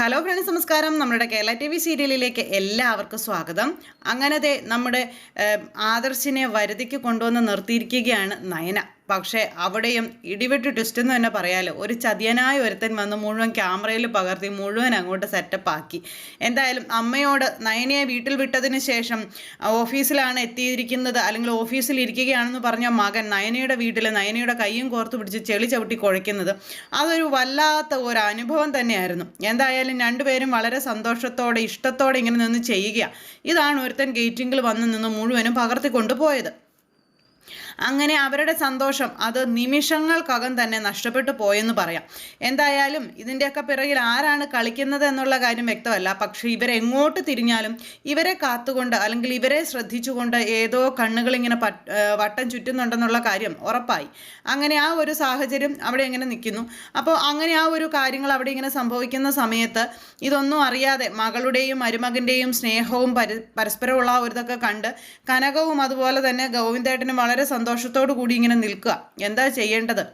Hello friends, നമസ്കാരം. നമ്മുടെ Kerala T V സീരിയലിലേക്ക് എല്ലാവർക്കും സ്വാഗതം. അങ്ങനത്തെ നമ്മുടെ ആദർശിനെ വരുതിക്ക് കൊണ്ടുവന്ന് നിർത്തിയിരിക്കുകയാണ് നയന. പക്ഷേ അവിടെയും ഇടിവെട്ട് ട്വിസ്റ്റ് എന്ന് തന്നെ പറയാലോ. ഒരു ചതിയനായ ഒരുത്തൻ വന്ന് മുഴുവൻ ക്യാമറയിൽ പകർത്തി മുഴുവൻ അങ്ങോട്ട് സെറ്റപ്പ് ആക്കി. എന്തായാലും അമ്മയോട് നയനയെ വീട്ടിൽ വിട്ടതിന് ശേഷം ഓഫീസിലാണ് എത്തിയിരിക്കുന്നത്, അല്ലെങ്കിൽ ഓഫീസിൽ ഇരിക്കുകയാണെന്ന് പറഞ്ഞ മകൻ നയനയുടെ വീട്ടിൽ നയനയുടെ കൈയും കോർത്ത് പിടിച്ച് ചെളി ചവിട്ടി കുഴയ്ക്കുന്നത് അതൊരു വല്ലാത്ത ഒരു അനുഭവം തന്നെയായിരുന്നു. എന്തായാലും രണ്ടുപേരും വളരെ സന്തോഷത്തോടെ ഇഷ്ടത്തോടെ ഇങ്ങനെ നിന്ന് ചെയ്യുക. ഇതാണ് ഒരുത്തൻ ഗേറ്റിങ്ങിൽ വന്ന് നിന്ന് മുഴുവനും പകർത്തിക്കൊണ്ടു പോയത്. അങ്ങനെ അവരുടെ സന്തോഷം അത് നിമിഷങ്ങൾക്കകം തന്നെ നഷ്ടപ്പെട്ടു പോയെന്ന് പറയാം. എന്തായാലും ഇതിൻ്റെയൊക്കെ പിറകിൽ ആരാണ് കളിക്കുന്നത് എന്നുള്ള കാര്യം വ്യക്തമല്ല. പക്ഷേ ഇവരെങ്ങോട്ട് തിരിഞ്ഞാലും ഇവരെ കാത്തുകൊണ്ട് അല്ലെങ്കിൽ ഇവരെ ശ്രദ്ധിച്ചുകൊണ്ട് ഏതോ കണ്ണുകളിങ്ങനെ വട്ടം ചുറ്റുന്നുണ്ടെന്നുള്ള കാര്യം ഉറപ്പായി. അങ്ങനെ ആ ഒരു സാഹചര്യം അവിടെ ഇങ്ങനെ നിൽക്കുന്നു. അപ്പോൾ അങ്ങനെ ആ ഒരു കാര്യങ്ങൾ അവിടെ ഇങ്ങനെ സംഭവിക്കുന്ന സമയത്ത് ഇതൊന്നും അറിയാതെ മകളുടെയും മരുമകൻ്റെയും സ്നേഹവും പരസ്പരമുള്ള ഒരു ഇതൊക്കെ കണ്ട് കനകവും അതുപോലെ തന്നെ ഗോവിന്ദേട്ടനും വളരെ സന്തോഷത്തോടു കൂടി ഇങ്ങനെ നിൽക്കുക. എന്താ ചെയ്യേണ്ടത്?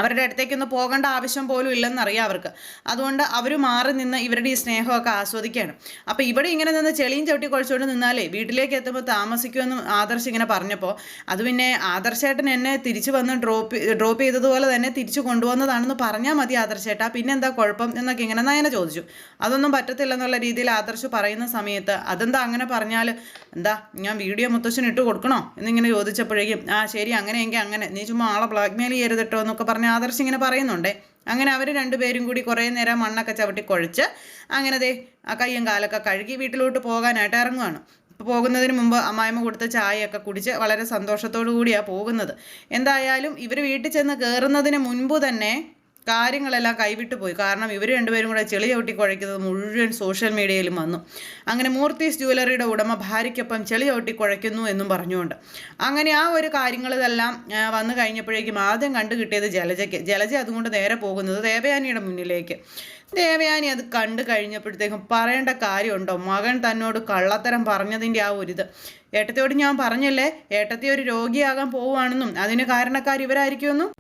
അവരുടെ അടുത്തേക്കൊന്ന് പോകേണ്ട ആവശ്യം പോലും ഇല്ലെന്നറിയാം അവർക്ക്. അതുകൊണ്ട് അവർ മാറി നിന്ന് ഇവരുടെ ഈ സ്നേഹമൊക്കെ ആസ്വദിക്കുകയാണ്. അപ്പോൾ ഇവിടെ ഇങ്ങനെ നിന്ന് ചെളിയും ചവിട്ടി കുഴച്ചുകൊണ്ട് നിന്നാലേ വീട്ടിലേക്ക് എത്തുമ്പോൾ താമസിക്കുമെന്ന് ആദർശ് ഇങ്ങനെ പറഞ്ഞപ്പോൾ അത് പിന്നെ ആദർശേട്ടൻ എന്നെ തിരിച്ചു വന്ന് ഡ്രോപ്പ് ചെയ്തതുപോലെ തന്നെ തിരിച്ചു കൊണ്ടുവന്നതാണെന്ന് പറഞ്ഞാൽ മതി ആദർശേട്ടാ, പിന്നെ എന്താ കുഴപ്പം എന്നൊക്കെ ഇങ്ങനെ നയന ചോദിച്ചു. അതൊന്നും പറ്റത്തില്ലെന്നുള്ള രീതിയിൽ ആദർശ് പറയുന്ന സമയത്ത് അതെന്താ അങ്ങനെ പറഞ്ഞാൽ എന്താ ഞാൻ വീഡിയോ മുത്തശ്ശന് ഇട്ട് കൊടുക്കണോ എന്നിങ്ങനെ ചോദിച്ചപ്പോഴേക്കും ശരി അങ്ങനെയെങ്കിൽ അങ്ങനെ, നീ ചുമ്മാ ആളെ ബ്ലാക്ക്മെയിൽ ചെയ്തിട്ടോ എന്നൊക്കെ പറഞ്ഞ് ആദർശ് ഇങ്ങനെ പറയുന്നുണ്ടേ. അങ്ങനെ അവർ രണ്ടുപേരും കൂടി കുറേ നേരം മണ്ണൊക്കെ ചവിട്ടി കുഴച്ച് അങ്ങനെ ആ കയ്യും കാലൊക്കെ കഴുകി വീട്ടിലോട്ട് പോകാനായിട്ട് ഇറങ്ങുകയാണ്. ഇപ്പോൾ പോകുന്നതിന് മുമ്പ് അമ്മായിമ്മ കൊടുത്ത ചായയൊക്കെ കുടിച്ച് വളരെ സന്തോഷത്തോടു കൂടിയാണ് പോകുന്നത്. എന്തായാലും ഇവർ വീട്ടിൽ ചെന്ന് കയറുന്നതിന് മുൻപ് തന്നെ കാര്യങ്ങളെല്ലാം കൈവിട്ടു പോയി. കാരണം ഇവർ രണ്ടുപേരും കൂടെ ചെളി ചവിട്ടി കുഴയ്ക്കുന്നത് മുഴുവൻ സോഷ്യൽ മീഡിയയിലും വന്നു. അങ്ങനെ മൂർത്തീസ് ജ്വല്ലറിയുടെ ഉടമ ഭാര്യയ്ക്കൊപ്പം ചെളി ചവിട്ടി കുഴയ്ക്കുന്നു എന്നും പറഞ്ഞുകൊണ്ട് അങ്ങനെ ആ ഒരു കാര്യങ്ങളിതെല്ലാം വന്നു കഴിഞ്ഞപ്പോഴേക്കും ആദ്യം കണ്ടു കിട്ടിയത് ജലജ അതുകൊണ്ട് നേരെ പോകുന്നത് ദേവയാനിയുടെ മുന്നിലേക്ക്. ദേവയാനി അത് കണ്ടു കഴിഞ്ഞപ്പോഴത്തേക്കും പറയേണ്ട കാര്യമുണ്ടോ? മകൻ തന്നോട് കള്ളത്തരം പറഞ്ഞതിൻ്റെ ആ ഒരിത്. ഏട്ടത്തിയോട് ഞാൻ പറഞ്ഞില്ലേ ഏട്ടത്തി ഒരു രോഗിയാകാൻ പോവുകയാണെന്നും അതിന് കാരണക്കാർ ഇവരായിരിക്കുമെന്നും.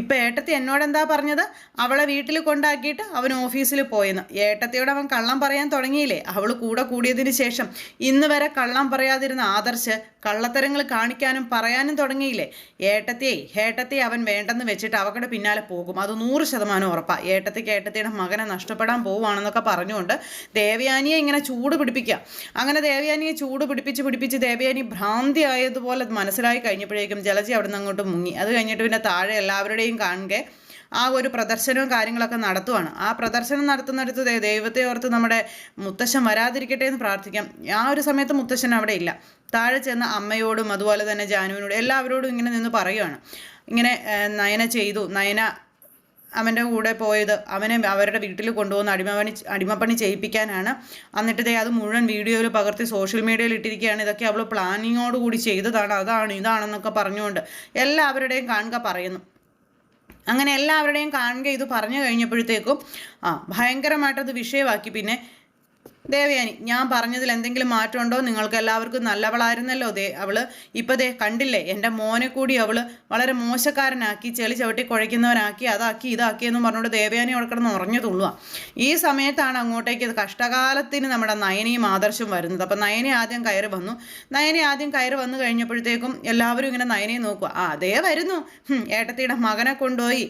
ഇപ്പം ഏട്ടത്തി എന്നോടെന്താ പറഞ്ഞത്? അവളെ വീട്ടിൽ കൊണ്ടാക്കിയിട്ട് അവൻ ഓഫീസിൽ പോയെന്ന്. ഏട്ടത്തിയോട് അവൻ കള്ളം പറയാൻ തുടങ്ങിയില്ലേ? അവൾ കൂടെ കൂടിയതിന് ശേഷം ഇന്ന് വരെ കള്ളം പറയാതിരുന്ന ആദർശ് കള്ളത്തരങ്ങൾ കാണിക്കാനും പറയാനും തുടങ്ങിയില്ലേ? ഏട്ടത്തി അവൻ വേണ്ടെന്ന് വെച്ചിട്ട് അവക്കടെ പിന്നാലെ പോകും. അത് 100% ഉറപ്പാണ്. ഏട്ടത്തിയുടെ മകനെ നഷ്ടപ്പെടാൻ പോവുകയാണെന്നൊക്കെ പറഞ്ഞുകൊണ്ട് ദേവയാനിയെ ഇങ്ങനെ ചൂട് പിടിപ്പിക്കുക. അങ്ങനെ ദേവയാനിയെ ചൂട് പിടിപ്പിച്ച് ദേവയാനി ഭ്രാന്തി ആയതുപോലെ മനസ്സിലായി കഴിഞ്ഞപ്പോഴേക്കും ജലജി അവിടെ നിന്ന് അങ്ങോട്ട് മുങ്ങി. അത് കഴിഞ്ഞിട്ട് പിന്നെ താഴെ എല്ലാവരുടെയും കാണുക ആ ഒരു പ്രദർശനവും കാര്യങ്ങളൊക്കെ നടത്തുവാണ്. ആ പ്രദർശനം നടത്തുന്നിടത്ത് ദൈവത്തെ ഓർത്ത് നമ്മുടെ മുത്തശ്ശൻ വരാതിരിക്കട്ടെ എന്ന് പ്രാർത്ഥിക്കാം. ആ ഒരു സമയത്ത് മുത്തശ്ശൻ അവിടെ ഇല്ല. താഴെ ചെന്ന അമ്മയോടും അതുപോലെ തന്നെ ജാനുവിനോടും എല്ലാവരോടും ഇങ്ങനെ നിന്ന് പറയുകയാണ്. ഇങ്ങനെ നയന അവൻ്റെ കൂടെ പോയത് അവനെ അവരുടെ വീട്ടിൽ കൊണ്ടുവന്ന് അടിമപ്പണി ചെയ്യിപ്പിക്കാനാണ്. എന്നിട്ട് അത് മുഴുവൻ വീഡിയോയിൽ പകർത്തി സോഷ്യൽ മീഡിയയിൽ ഇട്ടിരിക്കുകയാണ്. ഇതൊക്കെ അവൾ പ്ലാനിങ്ങോട് കൂടി ചെയ്തതാണ്, അതാണ് ഇതാണെന്നൊക്കെ പറഞ്ഞുകൊണ്ട് എല്ലാവരുടെയും കാണുക പറയുന്നു. അങ്ങനെ എല്ലാവരുടെയും കാണുക ഇത് പറഞ്ഞു കഴിഞ്ഞപ്പോഴത്തേക്കും ഭയങ്കരമായിട്ടത് വിഷയമാക്കി. പിന്നെ ദേവയാനി ഞാൻ പറഞ്ഞതിൽ എന്തെങ്കിലും മാറ്റമുണ്ടോ? നിങ്ങൾക്ക് എല്ലാവർക്കും നല്ലവളായിരുന്നല്ലോ അവള്. ഇപ്പം കണ്ടില്ലേ എൻ്റെ മോനെ കൂടി അവള് വളരെ മോശക്കാരനാക്കി, ചെളി ചവിട്ടി കുഴയ്ക്കുന്നവനാക്കി, അതാക്കി ഇതാക്കി എന്ന് പറഞ്ഞുകൊണ്ട് ദേവയാനി അവിടെ കിടന്ന് ഉറഞ്ഞു തുള്ളുക. ഈ സമയത്താണ് അങ്ങോട്ടേക്ക് കഷ്ടകാലത്തിന് നമ്മുടെ നയനയും ആദർശം വരുന്നത്. അപ്പം നയനെ ആദ്യം കയറി വന്നു കഴിഞ്ഞപ്പോഴത്തേക്കും എല്ലാവരും ഇങ്ങനെ നയനയെ നോക്കുക. അതേ വരുന്നു, ഏട്ടത്തിയുടെ മകനെ കൊണ്ടുപോയി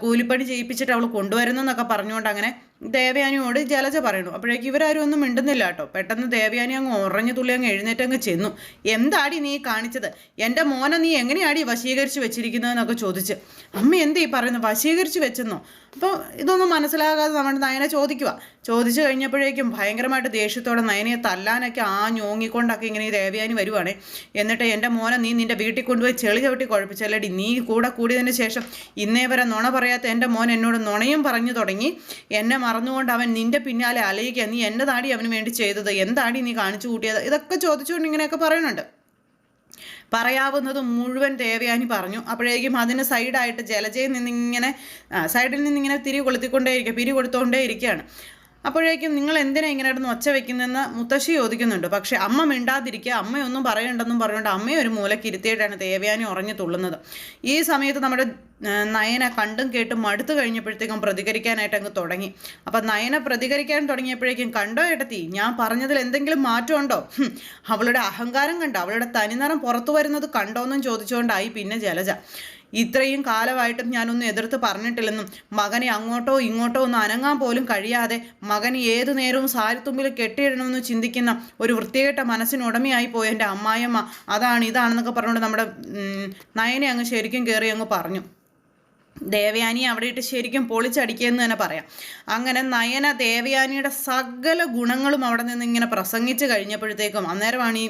കൂലിപ്പണി ചെയ്യിപ്പിച്ചിട്ട് അവൾ കൊണ്ടുവരുന്നു എന്നൊക്കെ പറഞ്ഞുകൊണ്ട് അങ്ങനെ ദേവയാനിയോട് ജലജ പറയുന്നു. അപ്പോഴേക്കും ഇവരാരും ഒന്നും മിണ്ടുന്നില്ല കേട്ടോ. പെട്ടെന്ന് ദേവയാനി അങ്ങ് ഉറഞ്ഞു തുള്ളി അങ്ങ് എഴുന്നേറ്റങ്ങ് ചെന്നു. എന്താടി നീ കാണിച്ചത്? എൻ്റെ മോനെ നീ എങ്ങനെയാടി വശീകരിച്ച് വെച്ചിരിക്കുന്നതെന്നൊക്കെ ചോദിച്ച്. അമ്മ എന്തീ പറയുന്നത്? വശീകരിച്ച് വെച്ചെന്നോ? അപ്പോൾ ഇതൊന്നും മനസ്സിലാകാതെ നമ്മുടെ നയനെ ചോദിച്ചു കഴിഞ്ഞപ്പോഴേക്കും ഭയങ്കരമായിട്ട് ദേഷ്യത്തോടെ നയനയെ തല്ലാനൊക്കെ ഞോങ്ങിക്കൊണ്ടൊക്കെ ഇങ്ങനെ ഈ ദേവയാനി വരുവാണേ. എന്നിട്ട് എൻ്റെ മോനെ നീ നിൻ്റെ വീട്ടിൽ കൊണ്ടുപോയി ചെളി ചവിട്ടി കുഴപ്പിച്ചല്ലേടി. നീ കൂടെ കൂടിയതിന് ശേഷം ഇന്നേ വരെ നുണ പറയാത്ത എൻ്റെ മോൻ എന്നോട് നുണയും പറഞ്ഞു തുടങ്ങി. എന്നെ മറന്നുകൊണ്ട് അവൻ നിൻ്റെ പിന്നാലെ അലയുക. നീ എന്നതാടി അവന് വേണ്ടി ചെയ്തത്? എന്താടി നീ കാണിച്ചു കൂട്ടിയത്? ഇതൊക്കെ ചോദിച്ചുകൊണ്ട് ഇങ്ങനെയൊക്കെ പറയുന്നുണ്ട്. പറയാവുന്നത് മുഴുവൻ ദേവയാനി പറഞ്ഞു. അപ്പോഴേക്കും അതിന് സൈഡായിട്ട് ജലജയിൽ നിന്നിങ്ങനെ സൈഡിൽ നിന്നിങ്ങനെ പിരി കൊടുത്തുകൊണ്ടേ ഇരിക്കുകയാണ്. അപ്പോഴേക്കും നിങ്ങൾ എന്തിനാ ഇങ്ങനെ ഇടുന്ന് ഒച്ച വെക്കുന്നതെന്ന് മുത്തശ്ശി ചോദിക്കുന്നുണ്ട്. പക്ഷെ അമ്മ മിണ്ടാതിരിക്കുക, അമ്മയൊന്നും പറയണ്ടെന്നും പറഞ്ഞുകൊണ്ട് അമ്മയെ ഒരു മൂലയ്ക്ക് ഇരുത്തിയിട്ടാണ് ദേവയാനി ഉറഞ്ഞു തുള്ളുന്നത്. ഈ സമയത്ത് നമ്മുടെ നയന കണ്ടും കേട്ടും മടുത്തു കഴിഞ്ഞപ്പോഴത്തേക്കും പ്രതികരിക്കാനായിട്ട് അങ്ങ് തുടങ്ങി. അപ്പം നയന പ്രതികരിക്കാൻ തുടങ്ങിയപ്പോഴേക്കും, കണ്ടോ ഏട്ടത്തി, ഞാൻ പറഞ്ഞതിൽ എന്തെങ്കിലും മാറ്റമുണ്ടോ? അവളുടെ അഹങ്കാരം കണ്ടോ, അവളുടെ തനിനിറം പുറത്തു വരുന്നത് കണ്ടോന്നും ചോദിച്ചുകൊണ്ടായി പിന്നെ ജലജ. ഇത്രയും കാലമായിട്ടും ഞാനൊന്നും എതിർത്ത് പറഞ്ഞിട്ടില്ലെന്നും മകനെ അങ്ങോട്ടോ ഇങ്ങോട്ടോ ഒന്ന് അനങ്ങാൻ പോലും കഴിയാതെ മകന് ഏതു നേരവും സാരിത്തുമ്പിൽ കെട്ടിയിടണമെന്ന് ചിന്തിക്കുന്ന ഒരു വൃത്തികെട്ട മനസ്സിനുടമയായി പോയ എൻ്റെ അമ്മായിയമ്മ അതാണ് ഇതാണെന്നൊക്കെ പറഞ്ഞുകൊണ്ട് നമ്മുടെ നയനെ അങ്ങ് ശരിക്കും കയറി അങ്ങ് പറഞ്ഞു. ദേവയാനി അവിടെ ഇട്ട് ശരിക്കും പൊളിച്ചടിക്കുകയെന്ന് തന്നെ പറയാം. അങ്ങനെ നയന ദേവയാനിയുടെ സകല ഗുണങ്ങളും അവിടെ നിന്ന് ഇങ്ങനെ പ്രസംഗിച്ച് കഴിഞ്ഞപ്പോഴത്തേക്കും അന്നേരമാണ് ഈ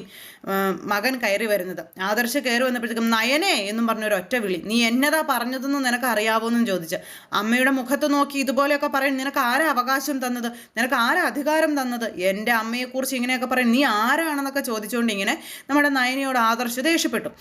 മകൻ കയറി വരുന്നത്. ആദർശ് കയറി വന്നപ്പോഴത്തേക്കും നയനേ എന്നും പറഞ്ഞൊരു ഒറ്റ വിളി. നീ എന്നതാ പറഞ്ഞതെന്ന് നിനക്ക് അറിയാവോന്നും ചോദിച്ച്. അമ്മയുടെ മുഖത്ത് നോക്കി ഇതുപോലെയൊക്കെ പറയും, നിനക്ക് ആരാ അവകാശം തന്നത്, നിനക്ക് ആരാ അധികാരം തന്നത്, എൻ്റെ അമ്മയെക്കുറിച്ച് ഇങ്ങനെയൊക്കെ പറയും, നീ ആരാണെന്നൊക്കെ ചോദിച്ചുകൊണ്ട് ഇങ്ങനെ നമ്മുടെ നയനയോട് ആദർശ് ദേഷ്യപ്പെട്ടു.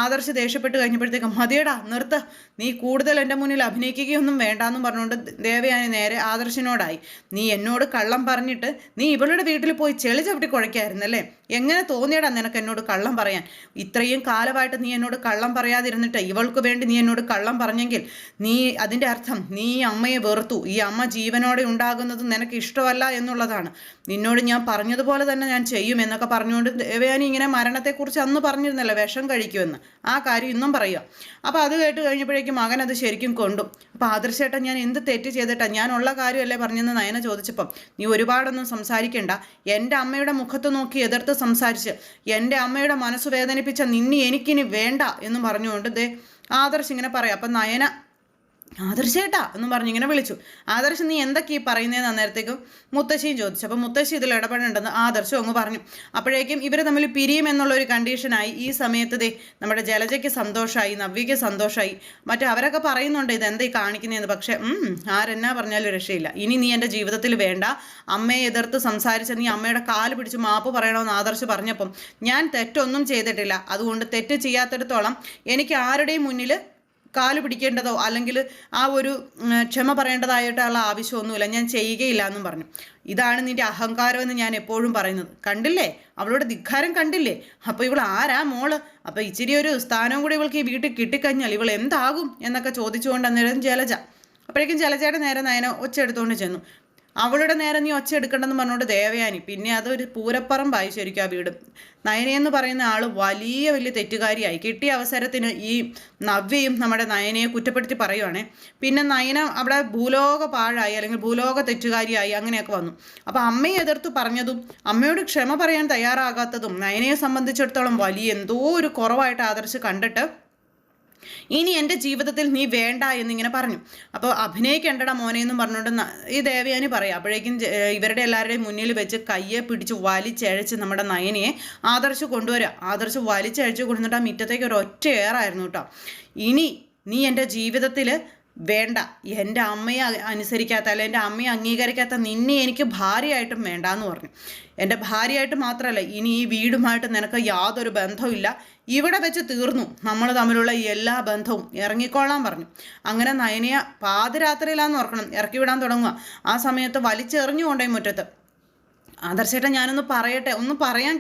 ആദർശ് ദേഷ്യപ്പെട്ട് കഴിഞ്ഞപ്പോഴത്തേക്കും മതിയടാ നിർത്ത്, നീ കൂടുതൽ എൻ്റെ മുന്നിൽ അഭിനയിക്കുകയൊന്നും വേണ്ടാന്നും പറഞ്ഞുകൊണ്ട് ദേവയാനി നേരെ ആദർശിനോടായി. നീ എന്നോട് കള്ളം പറഞ്ഞിട്ട് നീ ഇവളുടെ വീട്ടിൽ പോയി ചെളി ചവിട്ടി കുഴയ്ക്കായിരുന്നല്ലേ? എങ്ങനെ തോന്നിയടാ നിനക്ക് എന്നോട് കള്ളം പറയാൻ? ഇത്രയും കാലമായിട്ട് നീ എന്നോട് കള്ളം പറയാതിരുന്നിട്ട് ഇവൾക്ക് വേണ്ടി നീ എന്നോട് കള്ളം പറഞ്ഞെങ്കിൽ നീ അതിൻ്റെ അർത്ഥം നീ അമ്മയെ വെറുത്തു, ഈ അമ്മ ജീവനോടെ ഉണ്ടാകുന്നത് നിനക്ക് ഇഷ്ടമല്ല എന്നുള്ളതാണ്. നിന്നോട് ഞാൻ പറഞ്ഞതുപോലെ തന്നെ ഞാൻ ചെയ്യും എന്നൊക്കെ പറഞ്ഞുകൊണ്ട് ദേവയാനി ഇങ്ങനെ മരണത്തെക്കുറിച്ച് അന്ന് പറഞ്ഞിരുന്നല്ലോ വിഷം കഴിക്കുമെന്ന്, ആ കാര്യം ഇന്നും പറയുക. അപ്പോൾ അത് കേട്ട് കഴിഞ്ഞപ്പോഴേക്കും മകൻ അത് ശരിക്കും കൊണ്ടു. അപ്പോൾ ആദർശേട്ടാ ഞാൻ എന്ത് തെറ്റ് ചെയ്തിട്ടാ, ഞാനുള്ള കാര്യമല്ലേ പറഞ്ഞെന്ന് നയന ചോദിച്ചപ്പം, നീ ഒരുപാടൊന്നും സംസാരിക്കണ്ട, എൻ്റെ അമ്മയുടെ മുഖത്ത് നോക്കി എതിർത്ത് സംസാരിച്ച് എൻ്റെ അമ്മയുടെ മനസ്സ് വേദനിപ്പിച്ച നിന്നെ എനിക്കിനി വേണ്ട എന്ന് പറഞ്ഞുകൊണ്ട് ആദർശ് ഇങ്ങനെ പറയാം. അപ്പം നയന ആദർശേട്ടാ എന്നും പറഞ്ഞ് ഇങ്ങനെ വിളിച്ചു. ആദർശ് നീ എന്തൊക്കെ ഈ പറയുന്നതെന്ന് അന്നേരത്തേക്കും മുത്തശ്ശിയും ചോദിച്ചു. അപ്പം മുത്തശ്ശി ഇതിൽ ഇടപെടേണ്ടെന്ന് ആദർശും അങ്ങ് പറഞ്ഞു. അപ്പോഴേക്കും ഇവർ തമ്മിൽ പിരിയുമെന്നുള്ളൊരു കണ്ടീഷനായി. ഈ സമയത്ത് നമ്മുടെ ജലജയ്ക്ക് സന്തോഷമായി, നവ്യയ്ക്ക് സന്തോഷമായി, മറ്റേ അവരൊക്കെ പറയുന്നുണ്ട് ഇതെന്താ ഈ കാണിക്കുന്നതെന്ന്. പക്ഷേ ആരെന്നാ പറഞ്ഞാലും രക്ഷയില്ല, ഇനി നീ എൻ്റെ ജീവിതത്തിൽ വേണ്ട, അമ്മയെ എതിർത്ത് സംസാരിച്ച നീ അമ്മയുടെ കാല് പിടിച്ച് മാപ്പ് പറയണമെന്ന് ആദർശ് പറഞ്ഞപ്പം ഞാൻ തെറ്റൊന്നും ചെയ്തിട്ടില്ല, അതുകൊണ്ട് തെറ്റ് ചെയ്യാത്തിടത്തോളം എനിക്ക് ആരുടെയും മുന്നിൽ കാല് പിടിക്കേണ്ടതോ അല്ലെങ്കിൽ ആ ഒരു ക്ഷമ പറയേണ്ടതായിട്ടുള്ള ആവശ്യമൊന്നുമില്ല, ഞാൻ ചെയ്യുകയില്ല എന്നും പറഞ്ഞു. ഇതാണ് നിൻ്റെ അഹങ്കാരമെന്ന് ഞാൻ എപ്പോഴും പറയുന്നത്. കണ്ടില്ലേ അവളുടെ ധിക്കാരം കണ്ടില്ലേ? അപ്പോൾ ഇവൾ ആരാ മോള്? അപ്പോൾ ഇച്ചിരി ഒരു സ്ഥാനവും കൂടി ഇവൾക്ക് ഈ വീട്ടിൽ കിട്ടിക്കഴിഞ്ഞാൽ ഇവൾ എന്താകും എന്നൊക്കെ ചോദിച്ചുകൊണ്ട് അന്നേരം ജലജ. അപ്പോഴേക്കും ജലജയുടെ നേരെ നയന ഒച്ച എടുത്തുകൊണ്ട് ചെന്നു. അവളുടെ നേരെ നീ ഒച്ച എടുക്കണ്ടെന്ന് പറഞ്ഞുകൊണ്ട് ദേവയാനി. പിന്നെ അതൊരു പൂരപ്പറമ്പായി ശരിക്കും ആ വീട്. നയനയെന്ന് പറയുന്ന ആൾ വലിയ തെറ്റുകാരിയായി. കിട്ടിയ അവസരത്തിന് ഈ നവ്യയും നമ്മുടെ നയനയെ കുറ്റപ്പെടുത്തി പറയുവാണേ. പിന്നെ നയന അവിടെ ഭൂലോക പാഴായി അല്ലെങ്കിൽ ഭൂലോക തെറ്റുകാരിയായി അങ്ങനെയൊക്കെ വന്നു. അപ്പോൾ അമ്മയെ എതിർത്ത് പറഞ്ഞതും അമ്മയോട് ക്ഷമ പറയാൻ തയ്യാറാകാത്തതും നയനയെ സംബന്ധിച്ചിടത്തോളം വലിയ എന്തോ ഒരു കുറവായിട്ട് ആദർശ് കണ്ടിട്ട് ഇനി എൻ്റെ ജീവിതത്തിൽ നീ വേണ്ട എന്നിങ്ങനെ പറഞ്ഞു. അപ്പോൾ അഭിനയിക്കേണ്ടടാ മോനെ എന്നും പറഞ്ഞുകൊണ്ട് ഈ ദേവയാനി പറയാം. അപ്പോഴേക്കും ഇവരുടെ എല്ലാവരുടെയും മുന്നിൽ വെച്ച് കയ്യെ പിടിച്ച് വലിച്ചഴച്ച് നമ്മുടെ നയനയെ ആദർശ് കൊണ്ടുവരിക. ആദർശ് വലിച്ചഴച്ച് കൊണ്ടുവന്നിട്ട് ആ മുറ്റത്തേക്ക് ഒരു ഒറ്റ ഏറായിരുന്നു കേട്ടോ. ഇനി നീ എൻ്റെ ജീവിതത്തിൽ വേണ്ട, എൻ്റെ അമ്മയെ അനുസരിക്കാത്ത അല്ല എൻ്റെ അമ്മയെ അംഗീകരിക്കാത്ത നിന്നെ എനിക്ക് ഭാര്യയായിട്ടും വേണ്ടാന്ന് പറഞ്ഞു. എൻ്റെ ഭാര്യയായിട്ട് മാത്രമല്ല, ഇനി ഈ വീടുമായിട്ട് നിനക്ക് യാതൊരു ബന്ധവുമില്ല, ഇവിടെ വെച്ച് തീർന്നു നമ്മൾ തമ്മിലുള്ള എല്ലാ ബന്ധവും, ഇറങ്ങിക്കോളാൻ പറഞ്ഞു. അങ്ങനെ നയനയെ പാതിരാത്രിയിലാന്ന് ഓർക്കണം ഇറക്കി വിടാൻ തുടങ്ങുക. ആ സമയത്ത് വലിച്ചെറിഞ്ഞുകൊണ്ടേ മുറ്റത്ത്. ആദർശേട്ടൻ ഞാനൊന്ന് പറയട്ടെ, ഒന്ന് പറയാൻ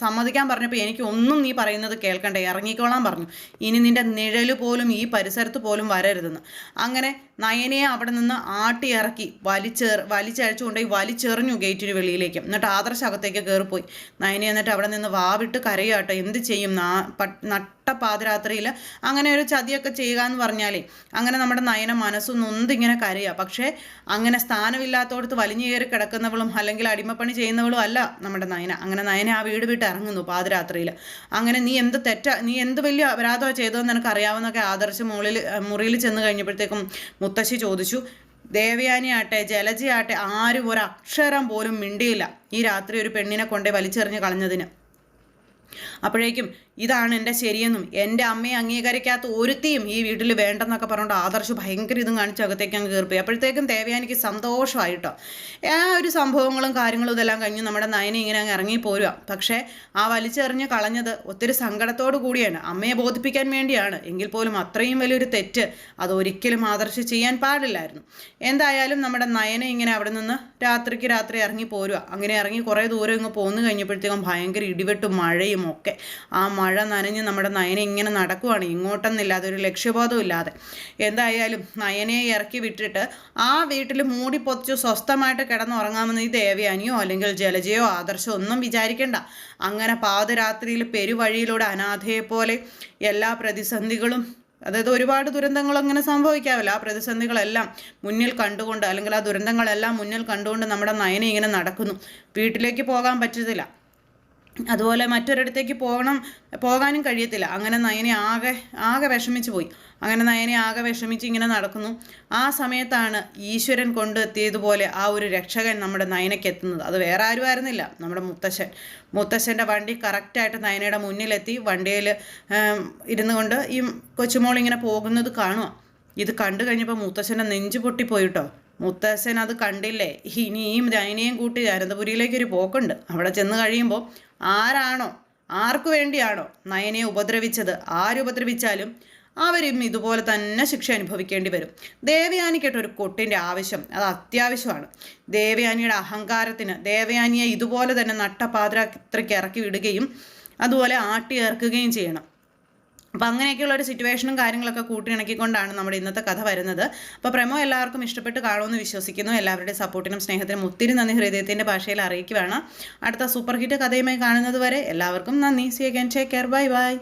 സമ്മതിക്കാൻ പറഞ്ഞപ്പോൾ എനിക്ക് ഒന്നും നീ പറയുന്നത് കേൾക്കണ്ടേ, ഇറങ്ങിക്കോളാൻ പറഞ്ഞു. ഇനി നിൻ്റെ നിഴല് പോലും ഈ പരിസരത്ത് പോലും വരരുതെന്ന്. അങ്ങനെ നയനയെ അവിടെ നിന്ന് ആട്ടി ഇറക്കി വലിച്ചഴിച്ചുകൊണ്ടുപോയി വലിച്ചെറിഞ്ഞു ഗേറ്റിന് വെളിയിലേക്ക്. എന്നിട്ട് ആദർശ അകത്തേക്ക് കയറിപ്പോയി. നയനെ എന്നിട്ട് അവിടെ നിന്ന് വാവിട്ട് കരയാട്ടോ. എന്ത് ചെയ്യും, പാതിരാത്രിയിൽ അങ്ങനെ ഒരു ചതിയൊക്കെ ചെയ്യുക എന്ന് പറഞ്ഞാലേ അങ്ങനെ നമ്മുടെ നയന മനസ്സ് നൊന്തിങ്ങനെ കരയുക. പക്ഷേ അങ്ങനെ സ്ഥാനമില്ലാത്തടത്ത് വലിഞ്ഞു കയറി കിടക്കുന്നവളും അല്ലെങ്കിൽ അടിമപ്പണി ചെയ്യുന്നവളും അല്ല നമ്മുടെ നയന. അങ്ങനെ നയന ആ വീട് വിട്ട് ഇറങ്ങുന്നു പാതിരാത്രിയിൽ. അങ്ങനെ നീ എന്ത് വലിയ അപരാധമാണ് ചെയ്തതെന്ന് എനിക്ക് അറിയാവുന്നൊക്കെ ആദർശ് മുറിയിൽ ചെന്ന് കഴിഞ്ഞപ്പോഴത്തേക്കും മുത്തശ്ശി ചോദിച്ചു. ദേവയാനി ആട്ടെ ജലജയാട്ടെ ആരും ഒരക്ഷരം പോലും മിണ്ടിയില്ല ഈ രാത്രി ഒരു പെണ്ണിനെ കൊണ്ടേ വലിച്ചെറിഞ്ഞ് കളഞ്ഞതിന്. അപ്പോഴേക്കും ഇതാണ് എൻ്റെ ശരിയെന്നും എൻ്റെ അമ്മയെ അംഗീകരിക്കാത്ത ഒരുത്തിയും ഈ വീട്ടിൽ വേണ്ടെന്നൊക്കെ പറഞ്ഞുകൊണ്ട് ആദർശ് ഭയങ്കര ഇതും കാണിച്ച് അകത്തേക്ക് അങ്ങ് കയറിപ്പോയി. അപ്പോഴത്തേക്കും ദേവയാനിക്ക് സന്തോഷമായിട്ടോ. ആ ഒരു സംഭവങ്ങളും കാര്യങ്ങളും ഇതെല്ലാം കഴിഞ്ഞ് നമ്മുടെ നയന ഇങ്ങനെ അങ്ങ് ഇറങ്ങിപ്പോരുക. പക്ഷേ ആ വലിച്ചെറിഞ്ഞ് കളഞ്ഞത് ഒത്തിരി സങ്കടത്തോടു കൂടിയാണ്, അമ്മയെ ബോധിപ്പിക്കാൻ വേണ്ടിയാണ്. എങ്കിൽ പോലും അത്രയും വലിയൊരു തെറ്റ് അതൊരിക്കലും ആദർശ് ചെയ്യാൻ പാടില്ലായിരുന്നു. എന്തായാലും നമ്മുടെ നയന ഇങ്ങനെ അവിടെ നിന്ന് രാത്രിക്ക് രാത്രി ഇറങ്ങി പോരുക. അങ്ങനെ ഇറങ്ങി കുറേ ദൂരം ഇങ്ങ് പോന്നു കഴിഞ്ഞപ്പോഴത്തേക്കും ഭയങ്കര ഇടിവെട്ടും മഴയും ഒക്കെ. ആ മഴ നനഞ്ഞ് നമ്മുടെ നയന ഇങ്ങനെ നടക്കുവാണ്, ഇങ്ങോട്ടൊന്നില്ലാതെ ഒരു ലക്ഷ്യബോധവും ഇല്ലാതെ. എന്തായാലും നയനയെ ഇറക്കി വിട്ടിട്ട് ആ വീട്ടിൽ മൂടി പൊതിച്ച് സ്വസ്ഥമായിട്ട് കിടന്നുറങ്ങാമെന്ന് ഈ ദേവയാനിയോ അല്ലെങ്കിൽ ജലജയോ ആദർശോ ഒന്നും വിചാരിക്കേണ്ട. അങ്ങനെ പാതിരാത്രിയിൽ പെരുവഴിയിലൂടെ അനാഥയെപ്പോലെ എല്ലാ പ്രതിസന്ധികളും, അതായത് ഒരുപാട് ദുരന്തങ്ങൾ അങ്ങനെ സംഭവിക്കാമല്ലോ, ആ പ്രതിസന്ധികളെല്ലാം മുന്നിൽ കണ്ടുകൊണ്ട് അല്ലെങ്കിൽ ആ ദുരന്തങ്ങളെല്ലാം മുന്നിൽ കണ്ടുകൊണ്ട് നമ്മുടെ നയന ഇങ്ങനെ നടക്കുന്നു. വീട്ടിലേക്ക് പോകാൻ പറ്റത്തില്ല, അതുപോലെ മറ്റൊരിടത്തേക്ക് പോകാനും കഴിയത്തില്ല. അങ്ങനെ നയനെ ആകെ വിഷമിച്ച് പോയി. അങ്ങനെ നയനെ ആകെ വിഷമിച്ച് ഇങ്ങനെ നടക്കുന്നു. ആ സമയത്താണ് ഈശ്വരൻ കൊണ്ടെത്തിയതുപോലെ ആ ഒരു രക്ഷകൻ നമ്മുടെ നയനയ്ക്ക് എത്തുന്നത്. അത് വേറെ ആരും ആയിരുന്നില്ല, നമ്മുടെ മുത്തശ്ശൻ്റെ വണ്ടി കറക്റ്റായിട്ട് നയനയുടെ മുന്നിലെത്തി. വണ്ടിയിൽ ഇരുന്നു കൊണ്ട് ഈ കൊച്ചുമോൾ ഇങ്ങനെ പോകുന്നത് കാണുക. ഇത് കണ്ടു കഴിഞ്ഞപ്പോൾ മുത്തശ്ശൻ്റെ നെഞ്ചു പൊട്ടിപ്പോയിട്ടോ. മുത്തശ്ശൻ അത് കണ്ടില്ലേ, ഇനിയും നയനയും കൂട്ടി അനന്തപുരിയിലേക്കൊരു പോക്കുണ്ട്. അവിടെ ചെന്ന് കഴിയുമ്പോൾ ആർക്കു വേണ്ടിയാണോ നയനയെ ഉപദ്രവിച്ചത്, ആരുപദ്രവിച്ചാലും അവരും ഇതുപോലെ തന്നെ ശിക്ഷ അനുഭവിക്കേണ്ടി വരും. ദേവയാനിക്കൊരു കൊട്ടിൻ്റെ ആവശ്യം അത് അത്യാവശ്യമാണ്. ദേവയാനിയുടെ അഹങ്കാരത്തിന് ദേവയാനിയെ ഇതുപോലെ തന്നെ നട്ടപാതിരാത്രിക്ക് ഇറക്കി വിടുകയും അതുപോലെ ആട്ടി ഇറക്കുകയും ചെയ്യണം. അപ്പോൾ അങ്ങനെയൊക്കെയുള്ള ഒരു സിറ്റുവേഷനും കാര്യങ്ങളൊക്കെ കൂട്ടിയിണക്കിക്കൊണ്ടാണ് നമ്മുടെ ഇന്നത്തെ കഥ വരുന്നത്. അപ്പോൾ പ്രമോ എല്ലാവർക്കും ഇഷ്ടപ്പെട്ട് കാണുമെന്ന് വിശ്വസിക്കുന്നു. എല്ലാവരുടെയും സപ്പോർട്ടിനും സ്നേഹത്തിനും ഒത്തിരി നന്ദി ഹൃദയത്തിൻ്റെ ഭാഷയിൽ അറിയിക്കുകയാണ്. അടുത്ത സൂപ്പർ ഹിറ്റ് കഥയുമായി കാണുന്നത് വരെ എല്ലാവർക്കും നന്ദി. See again, take care, bye by.